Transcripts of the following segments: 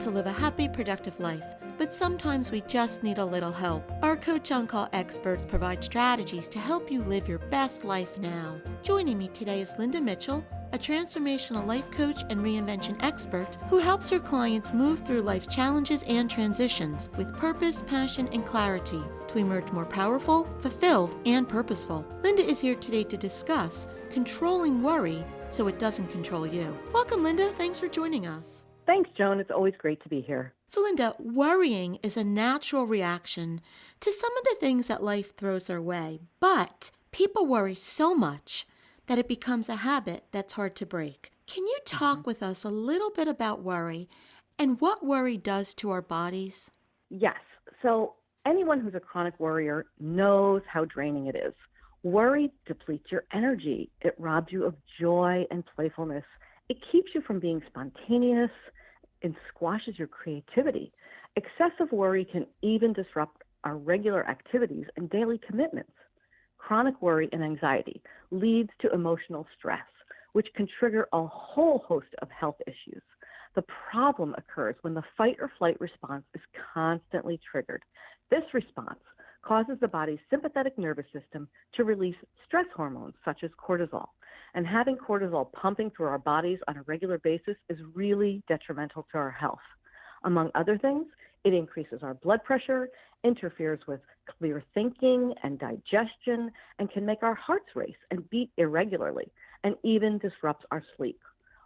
to live a happy, productive life, but sometimes we just need a little help. Our Coach On Call experts provide strategies to help you live your best life now. Joining me today is Linda Mitchell, a transformational life coach and reinvention expert who helps her clients move through life's challenges and transitions with purpose, passion, and clarity to emerge more powerful, fulfilled, and purposeful. Linda is here today to discuss controlling worry so it doesn't control you. Welcome, Linda. Thanks for joining us. Thanks, Joan. It's always great to be here. So, Linda, worrying is a natural reaction to some of the things that life throws our way. But people worry so much that it becomes a habit that's hard to break. Can you talk with us a little bit about worry and what worry does to our bodies? Yes. So anyone who's a chronic worrier knows how draining it is. Worry depletes your energy. It robs you of joy and playfulness. It keeps you from being spontaneous and squashes your creativity. Excessive worry can even disrupt our regular activities and daily commitments. Chronic worry and anxiety leads to emotional stress, which can trigger a whole host of health issues. The problem occurs when the fight or flight response is constantly triggered. This response causes the body's sympathetic nervous system to release stress hormones such as cortisol. And having cortisol pumping through our bodies on a regular basis is really detrimental to our health. Among other things, it increases our blood pressure, interferes with clear thinking and digestion, and can make our hearts race and beat irregularly, and even disrupts our sleep.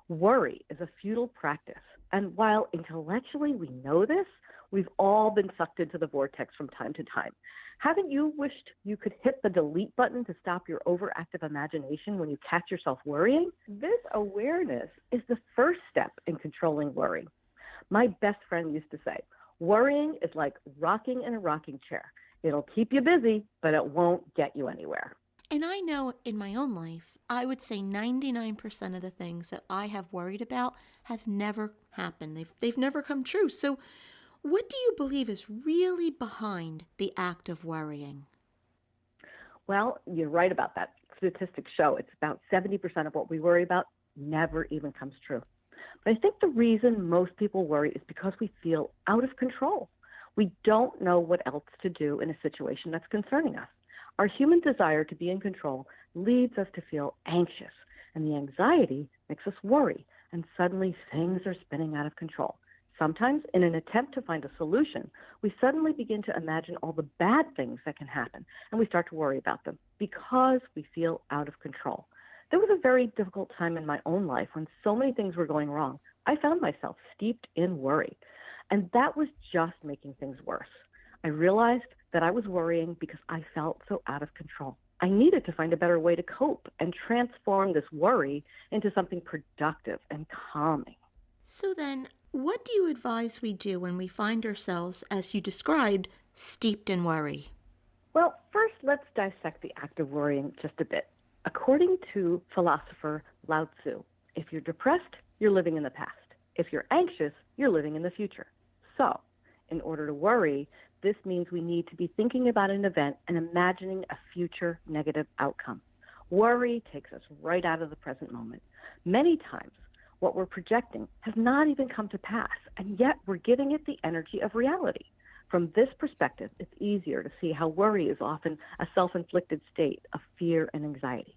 Worry is a futile practice, and while intellectually we know this, we've all been sucked into the vortex from time to time. Haven't you wished you could hit the delete button to stop your overactive imagination when you catch yourself worrying? This awareness is the first step in controlling worry. My best friend used to say, worrying is like rocking in a rocking chair. It'll keep you busy, but it won't get you anywhere. And I know in my own life, I would say 99% of the things that I have worried about have never happened. They've never come true. So what do you believe is really behind the act of worrying? Well, you're right about that. Statistics show it's about 70% of what we worry about never even comes true. But I think the reason most people worry is because we feel out of control. We don't know what else to do in a situation that's concerning us. Our human desire to be in control leads us to feel anxious, and the anxiety makes us worry, and suddenly things are spinning out of control. Sometimes, in an attempt to find a solution, we suddenly begin to imagine all the bad things that can happen, and we start to worry about them because we feel out of control. There was a very difficult time in my own life when so many things were going wrong. I found myself steeped in worry, and that was just making things worse. I realized that I was worrying because I felt so out of control. I needed to find a better way to cope and transform this worry into something productive and calming. So then, what do you advise we do when we find ourselves, as you described, steeped in worry? Well, first, let's dissect the act of worrying just a bit. According to philosopher Lao Tzu, if you're depressed, you're living in the past. If you're anxious, you're living in the future. So, in order to worry, this means we need to be thinking about an event and imagining a future negative outcome. Worry takes us right out of the present moment. Many times, what we're projecting has not even come to pass, and yet we're giving it the energy of reality. From this perspective, it's easier to see how worry is often a self-inflicted state of fear and anxiety.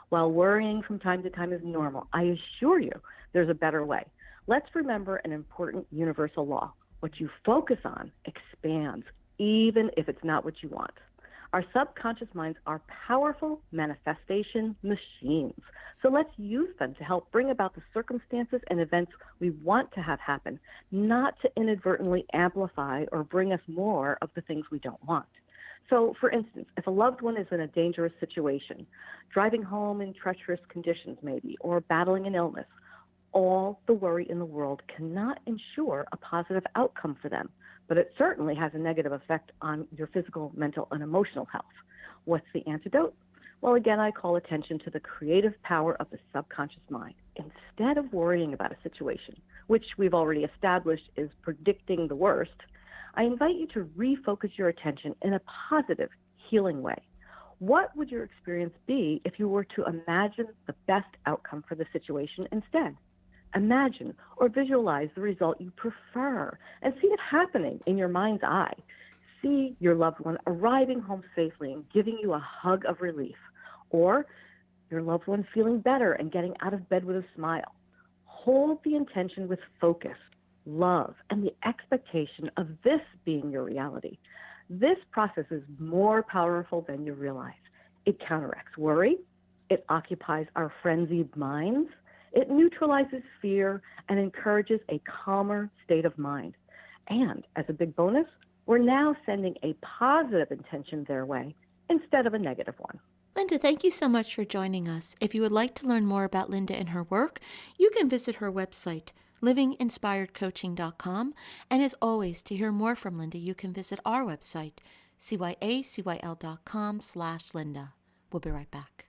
While worrying from time to time is normal, I assure you there's a better way. Let's remember an important universal law. What you focus on expands, even if it's not what you want. Our subconscious minds are powerful manifestation machines. So let's use them to help bring about the circumstances and events we want to have happen, not to inadvertently amplify or bring us more of the things we don't want. So, for instance, if a loved one is in a dangerous situation, driving home in treacherous conditions maybe, or battling an illness, all the worry in the world cannot ensure a positive outcome for them, but it certainly has a negative effect on your physical, mental, and emotional health. What's the antidote? Well, again, I call attention to the creative power of the subconscious mind. Instead of worrying about a situation, which we've already established is predicting the worst, I invite you to refocus your attention in a positive, healing way. What would your experience be if you were to imagine the best outcome for the situation instead? Imagine or visualize the result you prefer and see it happening in your mind's eye. See your loved one arriving home safely and giving you a hug of relief, or your loved one feeling better and getting out of bed with a smile. Hold the intention with focus, love, and the expectation of this being your reality. This process is more powerful than you realize. It counteracts worry, it occupies our frenzied minds, it neutralizes fear, and encourages a calmer state of mind. And as a big bonus, we're now sending a positive intention their way instead of a negative one. Linda, thank you so much for joining us. If you would like to learn more about Linda and her work, you can visit her website, livinginspiredcoaching.com. And as always, to hear more from Linda, you can visit our website, cyacyl.com/Linda. We'll be right back.